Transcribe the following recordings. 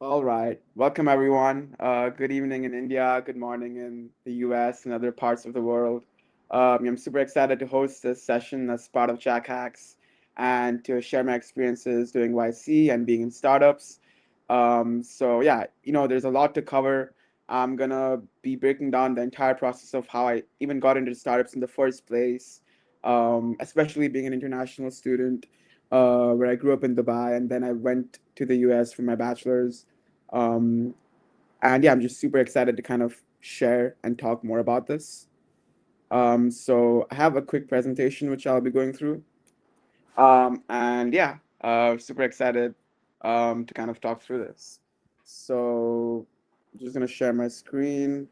All right. Welcome, everyone. Good evening in India, good morning in the US and other parts of the world. I'm super excited to host this session as part of Jack Hacks and to share my experiences doing YC and being in startups. There's a lot to cover. I'm gonna be breaking down the entire process of how I even got into startups in the first place, especially being an international student, where I grew up in Dubai and then I went to the US for my bachelor's. um, and yeah, I'm just super excited to kind of share and talk more about this. So I have a quick presentation which I'll be going through. Super excited to kind of talk through this. So I'm just gonna share my screen.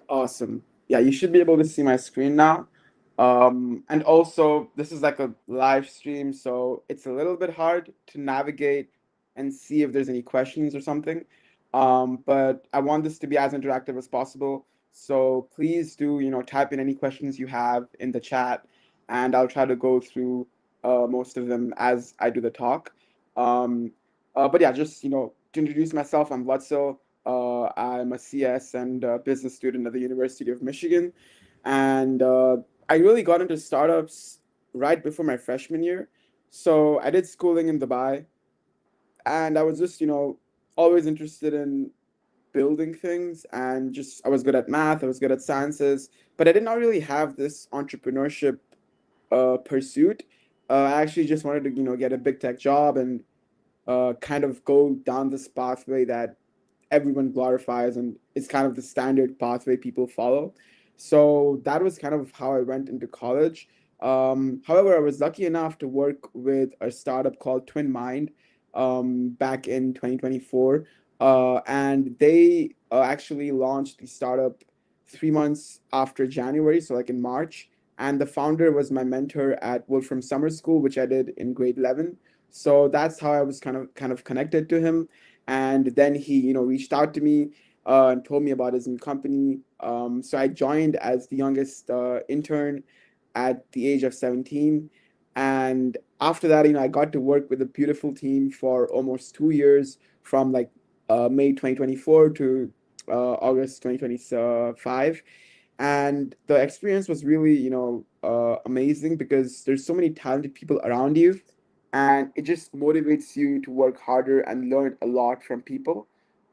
Awesome. Yeah, you should be able to see my screen now. And also, this is like a live stream, so it's a little bit hard to navigate and see if there's any questions or something. But I want this to be as interactive as possible. So please do, type in any questions you have in the chat, and I'll try to go through most of them as I do the talk. Um, but yeah, just, to introduce myself, I'm Wetzel. I'm a CS and business student at the University of Michigan. And I really got into startups right before my freshman year. So I did schooling in Dubai, and I was just, always interested in building things, and just I was good at math, I was good at sciences, but I did not really have this entrepreneurship pursuit. I actually just wanted to, get a big tech job and kind of go down this pathway that everyone glorifies, and it's kind of the standard pathway people follow. So that was kind of how I went into college. However, I was lucky enough to work with a startup called Twin Mind back in 2024. And they actually launched the startup 3 months after January, so like in March. And the founder was my mentor at Wolfram Summer School, which I did in grade 11. So that's how I was kind of connected to him. And then he, reached out to me and told me about his new company. So I joined as the youngest intern at the age of 17. And after that, I got to work with a beautiful team for almost 2 years, from like May 2024 to August 2025. And the experience was really, amazing, because there's so many talented people around you, and it just motivates you to work harder and learn a lot from people.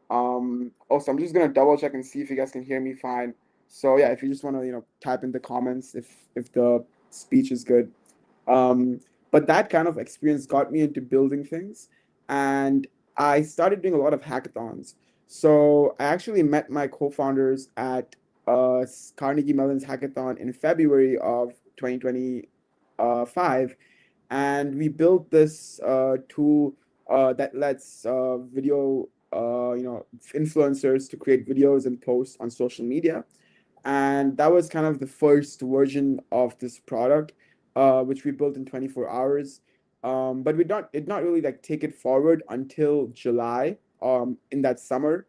Also, I'm just gonna double check and see if you guys can hear me fine. So yeah, if you just want to, type in the comments if the speech is good. Um, but that kind of experience got me into building things, and I started doing a lot of hackathons. So I actually met my co-founders at Carnegie Mellon's hackathon in February of 2025, and we built this tool that lets video influencers to create videos and post on social media. And that was kind of the first version of this product, which we built in 24 hours. But we did not really like take it forward until July, in that summer,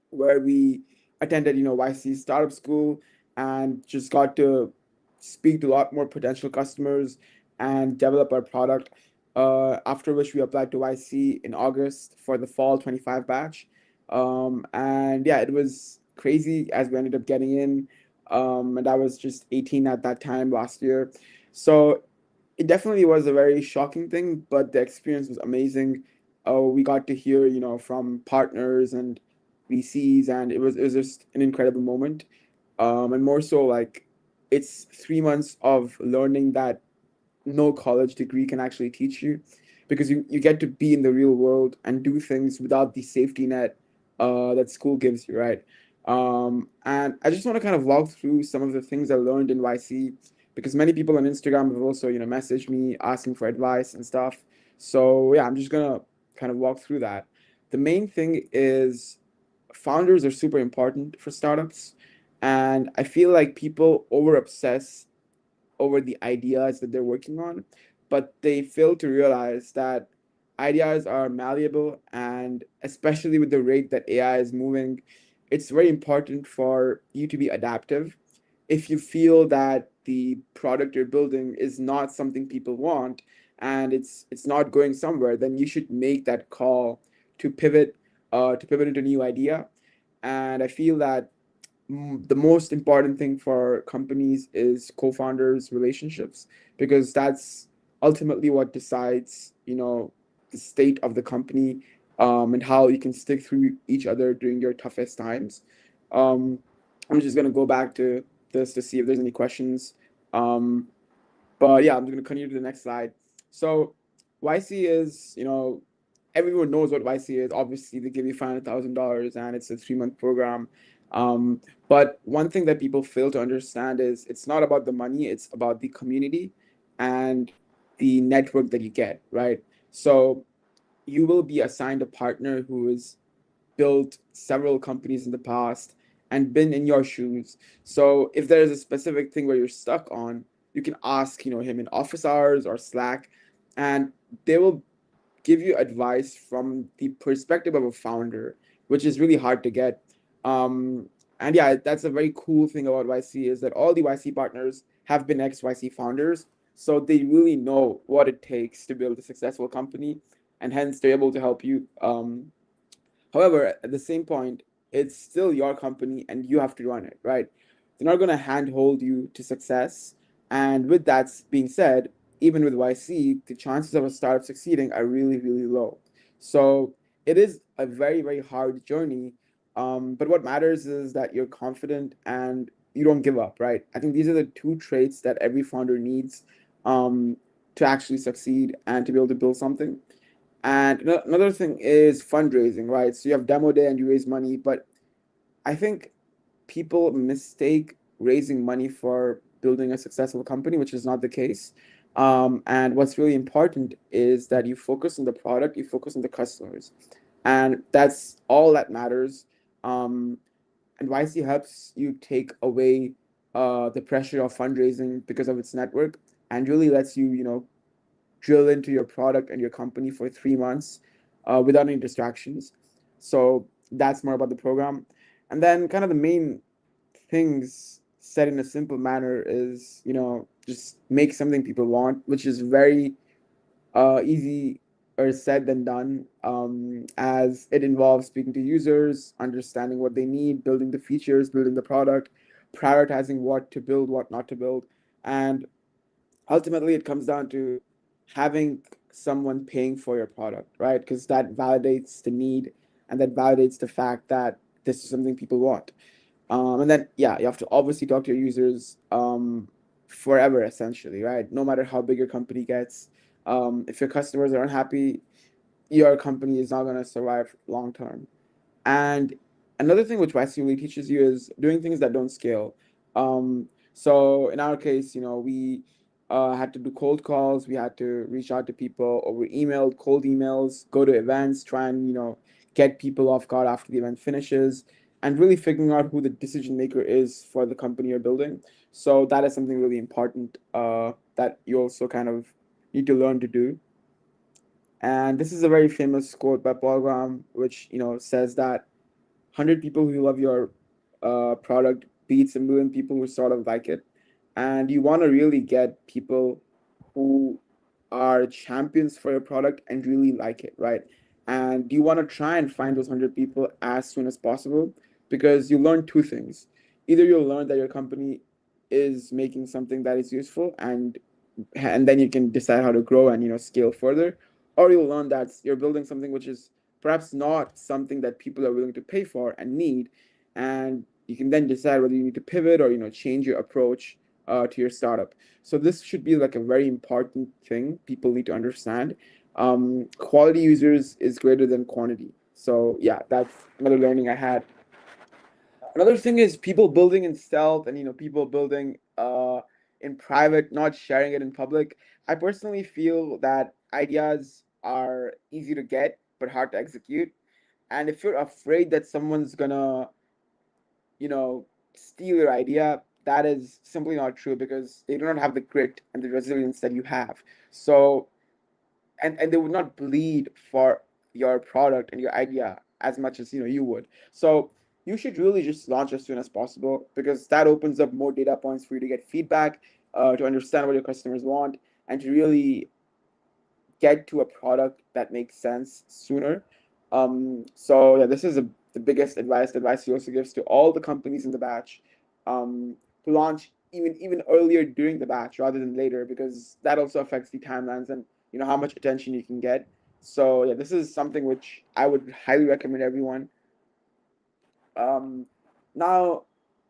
where we attended, YC Startup School, and just got to speak to a lot more potential customers and develop our product. After which we applied to YC in August for the fall 25 batch. And yeah, it was crazy as we ended up getting in. And I was just 18 at that time last year. So it definitely was a very shocking thing, but the experience was amazing. We got to hear, from partners and VCs, and it was just an incredible moment. And more so, like, it's 3 months of learning that no college degree can actually teach you, because you get to be in the real world and do things without the safety net that school gives you, right? And I just want to kind of walk through some of the things I learned in YC, because many people on Instagram have also, messaged me asking for advice and stuff. So yeah, I'm just gonna kind of walk through that. The main thing is founders are super important for startups, and I feel like people over obsess over the ideas that they're working on, but they fail to realize that ideas are malleable, and especially with the rate that AI is moving, it's very important for you to be adaptive. If you feel that the product you're building is not something people want, and it's not going somewhere, then you should make that call to pivot, to pivot into a new idea. And I feel that the most important thing for companies is co-founders relationships, because that's ultimately what decides, the state of the company, and how you can stick through each other during your toughest times. um, I'm just going to go back to this to see if there's any questions. um, but yeah, I'm just going to continue to the next slide. So YC is, everyone knows what YC is. Obviously, they give you $500,000 and it's a 3-month program. Um, but one thing that people fail to understand is it's not about the money, it's about the community and the network that you get, right? So you will be assigned a partner who has built several companies in the past and been in your shoes. So if there's a specific thing where you're stuck on, you can ask, him in office hours or Slack, and they will give you advice from the perspective of a founder, which is really hard to get. Um, and yeah, that's a very cool thing about YC is that all the YC partners have been ex YC founders, so they really know what it takes to build a successful company, and hence they're able to help you. However, at the same point, it's still your company and you have to run it, right? They're not going to handhold you to success. And with that being said, even with YC, the chances of a startup succeeding are really, really low. So it is a very, very hard journey. But what matters is that you're confident and you don't give up, right? I think these are the two traits that every founder needs, um, to actually succeed and to be able to build something. And another thing is fundraising, right? So you have demo day and you raise money, but I think people mistake raising money for building a successful company, which is not the case. And what's really important is that you focus on the product, you focus on the customers, and that's all that matters. Um, and YC helps you take away the pressure of fundraising because of its network, and really lets you, drill into your product and your company for 3 months, without any distractions. So that's more about the program. And then, kind of the main things said in a simple manner is, just make something people want, which is very easy or said than done, as it involves speaking to users, understanding what they need, building the features, building the product, prioritizing what to build, what not to build. And ultimately it comes down to having someone paying for your product, right? Because that validates the need and that validates the fact that this is something people want. And then, yeah, you have to obviously talk to your users, forever, essentially, right? No matter how big your company gets, if your customers are unhappy, your company is not going to survive long term. And another thing which YC really teaches you is doing things that don't scale. So in our case, we had to do cold calls, we had to reach out to people over email, cold emails, go to events, try and, get people off guard after the event finishes, and really figuring out who the decision maker is for the company you're building. So that is something really important, that you also kind of need to learn to do. And this is a very famous quote by Paul Graham, which, says that 100 people who love your product beats a million people who sort of like it. And you want to really get people who are champions for your product and really like it, right? And you want to try and find those 100 people as soon as possible, because you learn two things. Either you'll learn that your company is making something that is useful, and then you can decide how to grow and, scale further, or you'll learn that you're building something which is perhaps not something that people are willing to pay for and need, and you can then decide whether you need to pivot or, change your approach to your startup. So this should be like a very important thing people need to understand. Quality users is greater than quantity. So yeah, that's another learning I had. Another thing is people building in stealth, and, people building in private, not sharing it in public. I personally feel that ideas are easy to get but hard to execute. And if you're afraid that someone's gonna, you know, steal your idea, that is simply not true, because they do not have the grit and the resilience that you have. So, and they would not bleed for your product and your idea as much as, you would. So you should really just launch as soon as possible, because that opens up more data points for you to get feedback, to understand what your customers want, and to really get to a product that makes sense sooner. So yeah, this is the biggest advice he also gives to all the companies in the batch, to launch even earlier during the batch rather than later, because that also affects the timelines and how much attention you can get. So yeah, this is something which I would highly recommend everyone. Um, Now,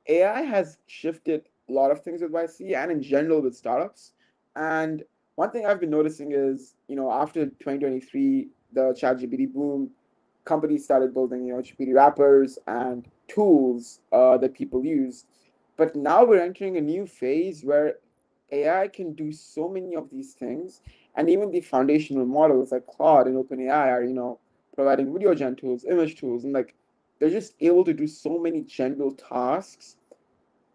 AI has shifted a lot of things with YC and in general with startups. And one thing I've been noticing is, after 2023, the ChatGPT boom, companies started building, GPT wrappers and tools that people use. But now we're entering a new phase where AI can do so many of these things, and even the foundational models like Claude and OpenAI are, providing video gen tools, image tools, and like they're just able to do so many general tasks.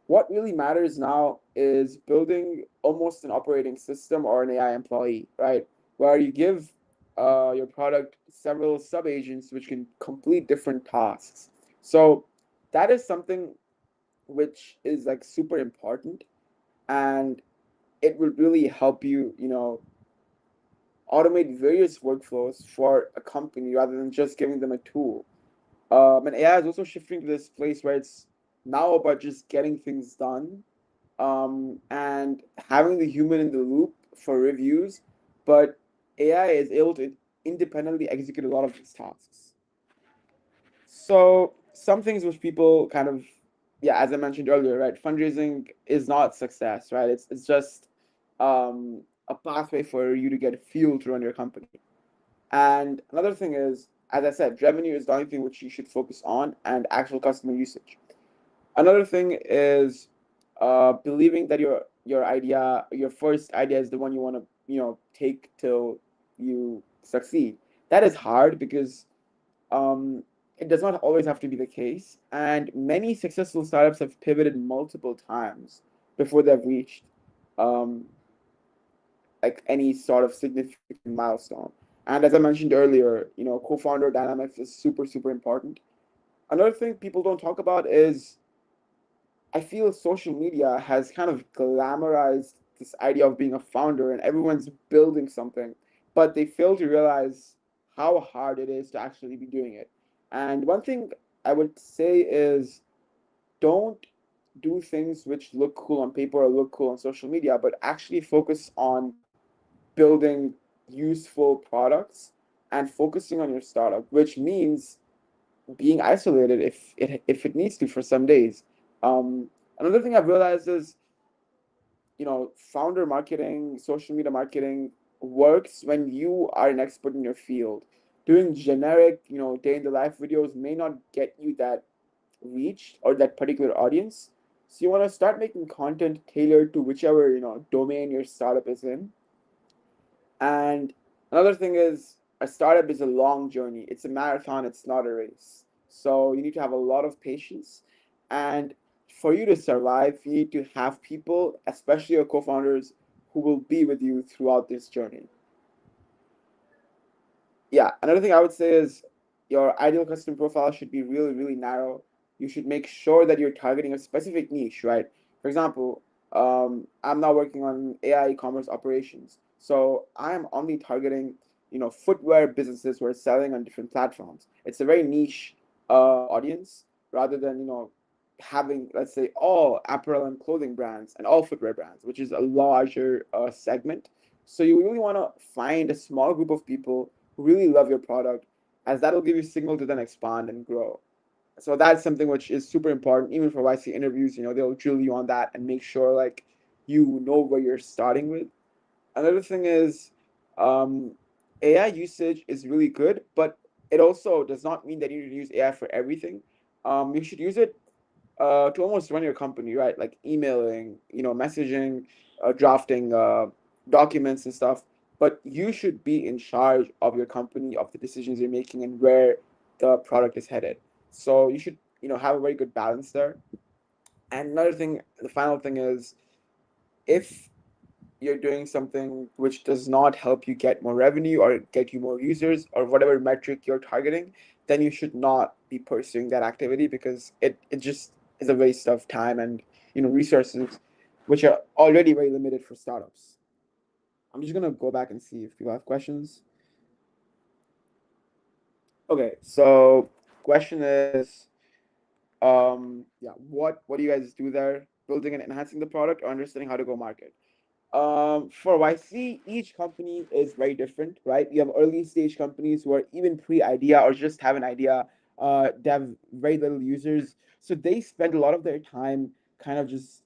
What really matters now is building almost an operating system or an AI employee, right? Where you give your product several sub agents which can complete different tasks. So that is something which is like super important, and it will really help you, automate various workflows for a company rather than just giving them a tool. And AI is also shifting to this place where it's now about just getting things done, and having the human in the loop for reviews, but AI is able to independently execute a lot of these tasks. So some things which people kind of, yeah, as I mentioned earlier, right? Fundraising is not success, right? It's just a pathway for you to get fuel to run your company. And another thing is, as I said, revenue is the only thing which you should focus on, and actual customer usage. Another thing is believing that your first idea is the one you want to, take till you succeed. That is hard because um, it does not always have to be the case, and many successful startups have pivoted multiple times before they've reached um, like any sort of significant milestone. And as I mentioned earlier, co-founder dynamics is super, super important. Another thing people don't talk about is I feel social media has kind of glamorized this idea of being a founder and everyone's building something, but they fail to realize how hard it is to actually be doing it. And one thing I would say is don't do things which look cool on paper or look cool on social media, but actually focus on building useful products and focusing on your startup, which means being isolated if it needs to for some days. Another thing I've realized is, founder marketing, social media marketing works when you are an expert in your field. Doing generic, day in the life videos may not get you that reach or that particular audience. So you want to start making content tailored to whichever, domain your startup is in. And another thing is a startup is a long journey. It's a marathon, it's not a race. So you need to have a lot of patience. And for you to survive, you need to have people, especially your co-founders, who will be with you throughout this journey. Yeah, another thing I would say is your ideal customer profile should be really, really narrow. You should make sure that you're targeting a specific niche, right? For example, I'm now working on AI e-commerce operations. So I'm only targeting, footwear businesses who are selling on different platforms. It's a very niche audience rather than, having, let's say, all apparel and clothing brands and all footwear brands, which is a larger segment. So you really want to find a small group of people who really love your product, as that'll give you signal to then expand and grow. So that's something which is super important, even for YC interviews. They'll drill you on that and make sure like you know where you're starting with. Another thing is, um, AI usage is really good, but it also does not mean that you need to use AI for everything. You should use it to almost run your company, right? Like emailing, messaging, drafting documents and stuff. But you should be in charge of your company, of the decisions you're making, and where the product is headed. So you should, have a very good balance there. And another thing, the final thing is, if you're doing something which does not help you get more revenue or get you more users or whatever metric you're targeting, then you should not be pursuing that activity, because it just is a waste of time and resources which are already very limited for startups. I'm just gonna go back and see if people have questions. Okay, so question is, yeah, what do you guys do there? Building and enhancing the product or understanding how to go market? For YC, each company is very different, right? You have early stage companies who are even pre-idea or just have an idea. They have very little users, so they spend a lot of their time kind of just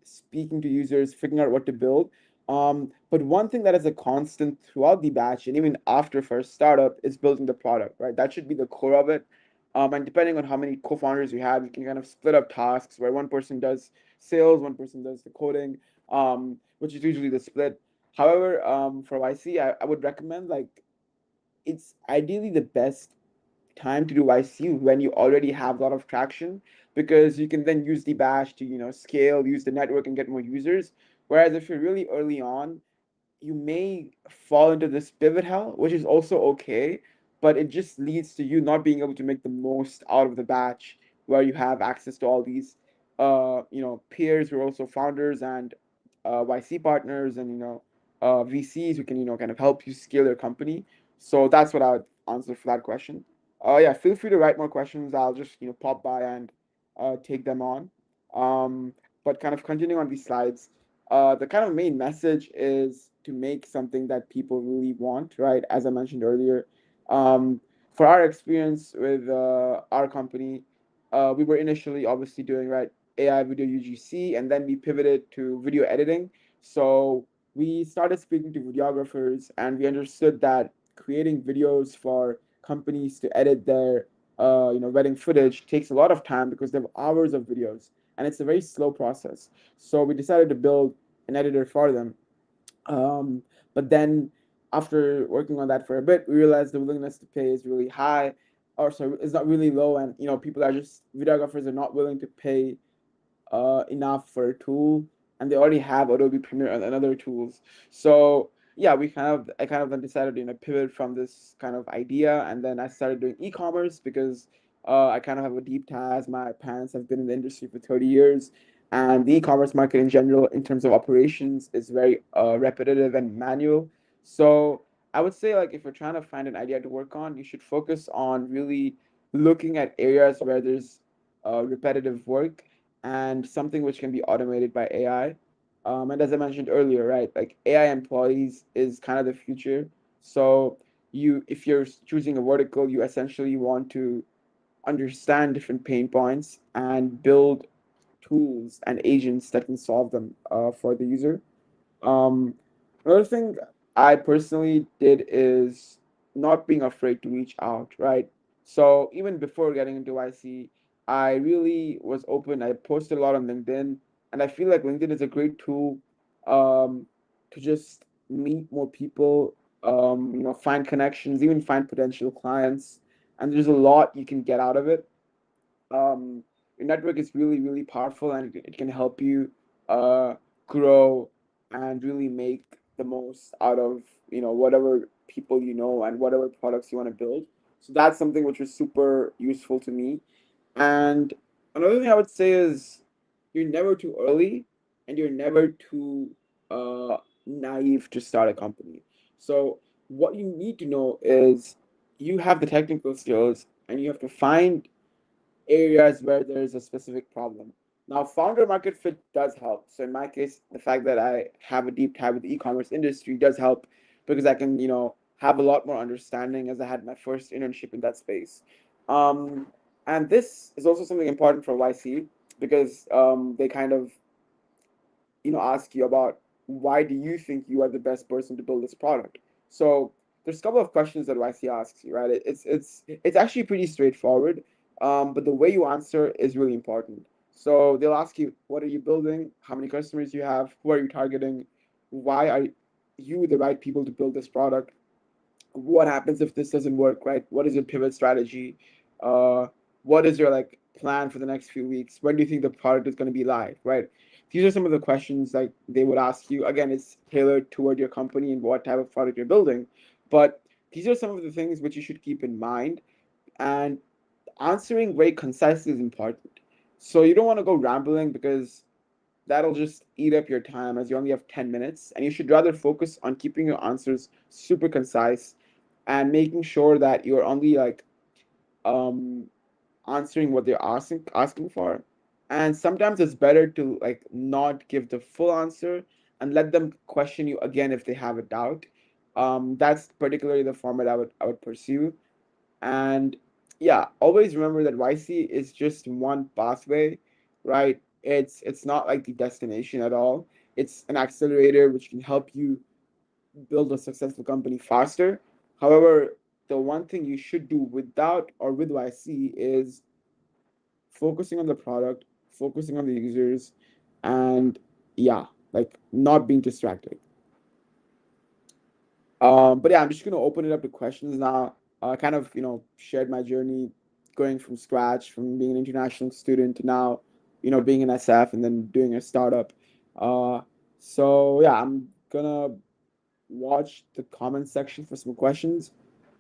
speaking to users, figuring out what to build. But one thing that is a constant throughout the batch and even after first startup is building the product, right? That should be the core of it. And depending on how many co-founders you have, you can kind of split up tasks where one person does sales, one person does the coding, which is usually the split. However, for YC, I would recommend like it's ideally the best time to do YC when you already have a lot of traction because you can then use the bash to scale, use the network and get more users. Whereas if you're really early on, you may fall into this pivot hell, which is also okay, but it just leads to you not being able to make the most out of the batch where you have access to all these peers who are also founders and YC partners and VCs who can kind of help you scale your company. So that's what I would answer for that question. Yeah, feel free to write more questions. I'll just pop by and take them on. But kind of continuing on these slides, the kind of main message is to make something that people really want, right? As I mentioned earlier, for our experience with our company, we were initially obviously doing right AI video UGC, and then we pivoted to video editing. So we started speaking to videographers, and we understood that creating videos for companies to edit their wedding footage takes a lot of time because they have hours of videos, and it's a very slow process. So we decided to build an editor for them. But then after working on that for a bit, we realized the willingness to pay is really high, or sorry, it's not really low, and people are just videographers are not willing to pay enough for a tool, and they already have Adobe Premiere and other tools. So yeah, I kind of then decided to pivot from this kind of idea, and then I started doing e-commerce because I kind of have a deep tie as my parents have been in the industry for 30 years, and the e-commerce market in general, in terms of operations, is very repetitive and manual. So I would say like if you're trying to find an idea to work on, you should focus on really looking at areas where there's repetitive work and something which can be automated by AI. And as I mentioned earlier, right, like AI employees is kind of the future. So if you're choosing a vertical, you essentially want to understand different pain points and build tools and agents that can solve them for the user. Um, Another thing I personally did is not being afraid to reach out, right? So even before getting into YC, I really was open. I posted a lot on LinkedIn, and I feel like LinkedIn is a great tool to just meet more people, find connections, even find potential clients. And there's a lot you can get out of it. Your network is really, really powerful and it can help you uh, grow and really make the most out of whatever people and whatever products you want to build. So that's something which was super useful to me. And another thing I would say is you're never too early and you're never too naive to start a company. So what you need to know is you have the technical skills and you have to find areas where there's a specific problem. Now, founder market fit does help. So in my case, the fact that I have a deep tie with the e-commerce industry does help because I can, have a lot more understanding as I had my first internship in that space. Um, and this is also something important for YC because they kind of ask you about why do you think you are the best person to build this product. So there's a couple of questions that YC asks you, right? It's actually pretty straightforward, but the way you answer is really important. So they'll ask you, what are you building? How many customers you have? Who are you targeting? Why are you the right people to build this product? What happens if this doesn't work, right? What is your pivot strategy? Uh, what is your like plan for the next few weeks? When do you think the product is going to be live, right? These are some of the questions like they would ask you. Again, it's tailored toward your company and what type of product you're building, but these are some of the things which you should keep in mind. And answering very concisely is important. So you don't want to go rambling because that'll just eat up your time as you only have 10 minutes. And you should rather focus on keeping your answers super concise and making sure that you're only like um answering what they're asking for. And sometimes it's better to like not give the full answer and let them question you again if they have a doubt. That's particularly the format I would pursue. And yeah, always remember that YC is just one pathway, right? It's not like the destination at all. It's an accelerator which can help you build a successful company faster. However, the one thing you should do without or with YC is focusing on the product, focusing on the users, and yeah, like not being distracted. But yeah, I'm just gonna open it up to questions now. I kind of, shared my journey going from scratch, from being an international student to now, being an SF and then doing a startup. Uh, so yeah, I'm gonna watch the comment section for some questions.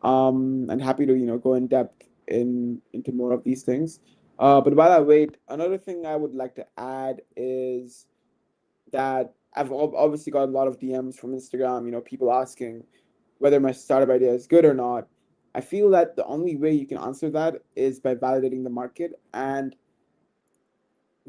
And happy to, go in depth into more of these things. But while I wait, another thing I would like to add is that I've obviously got a lot of DMs from Instagram, people asking whether my startup idea is good or not. I feel that the only way you can answer that is by validating the market, and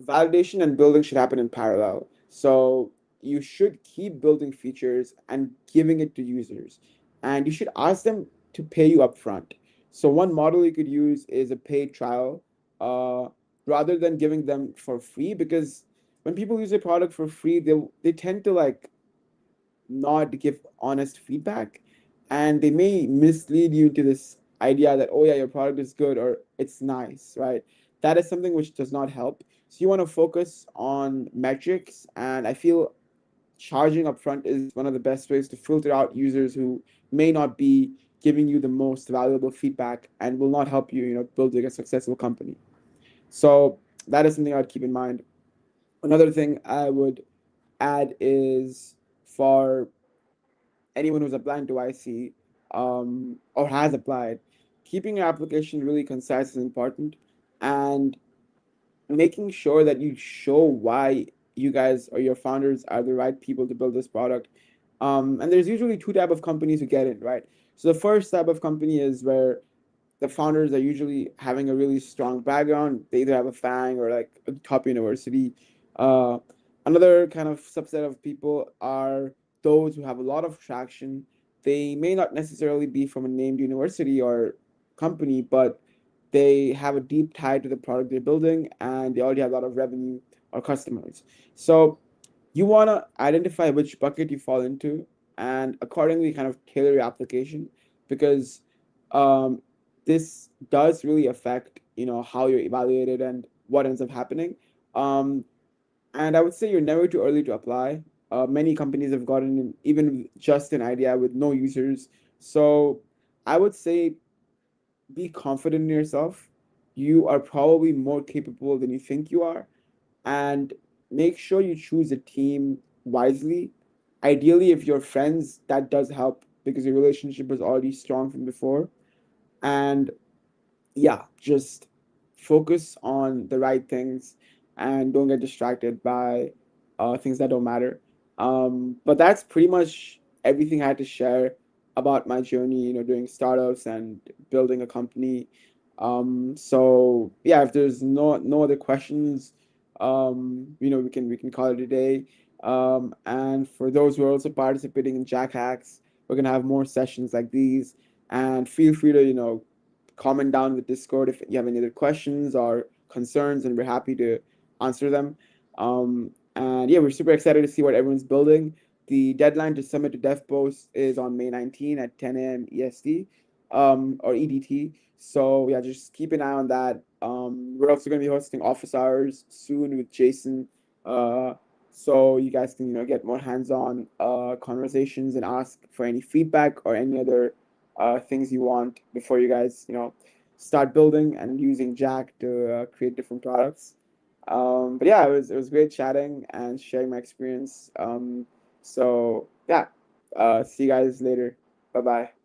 validation and building should happen in parallel. So you should keep building features and giving it to users, and you should ask them to pay you upfront. So one model you could use is a paid trial, uh, rather than giving them for free, because when people use a product for free, they tend to like not give honest feedback, and they may mislead you into this idea that, oh yeah, your product is good or it's nice, right? That is something which does not help. So you want to focus on metrics, and I feel charging upfront is one of the best ways to filter out users who may not be giving you the most valuable feedback and will not help you, building a successful company. So that is something I'd keep in mind. Another thing I would add is, for anyone who's applying to IC, or has applied, keeping your application really concise is important, and making sure that you show why you guys or your founders are the right people to build this product. And there's usually two type of companies who get in, right? So the first type of company is where the founders are usually having a really strong background. They either have a FANG or like a top university. Uh, Another kind of subset of people are those who have a lot of traction. They may not necessarily be from a named university or company, but they have a deep tie to the product they're building and they already have a lot of revenue or customers. So you want to identify which bucket you fall into and accordingly kind of tailor your application, because um, this does really affect how you're evaluated and what ends up happening. um, and I would say you're never too early to apply. Many companies have gotten in, even just an idea with no users. So I would say be confident in yourself. You are probably more capable than you think you are, and make sure you choose a team wisely. Ideally, if you're friends, that does help because your relationship was already strong from before. And yeah, just focus on the right things and don't get distracted by things that don't matter. But that's pretty much everything I had to share about my journey, doing startups and building a company. So yeah, if there's no other questions, we can call it a day. And for those who are also participating in Jack Hacks, we're gonna have more sessions like these. And feel free to comment down in the Discord if you have any other questions or concerns, and we're happy to answer them. And yeah, we're super excited to see what everyone's building. The deadline to submit to DevPost is on May 19 at 10 a.m. EST, or EDT. So yeah, just keep an eye on that. We're also going to be hosting office hours soon with Jason. Uh, so you guys can get more hands-on conversations and ask for any feedback or any other things you want before you guys start building and using Jack to create different products. But yeah, it was great chatting and sharing my experience. So yeah, see you guys later. Bye bye.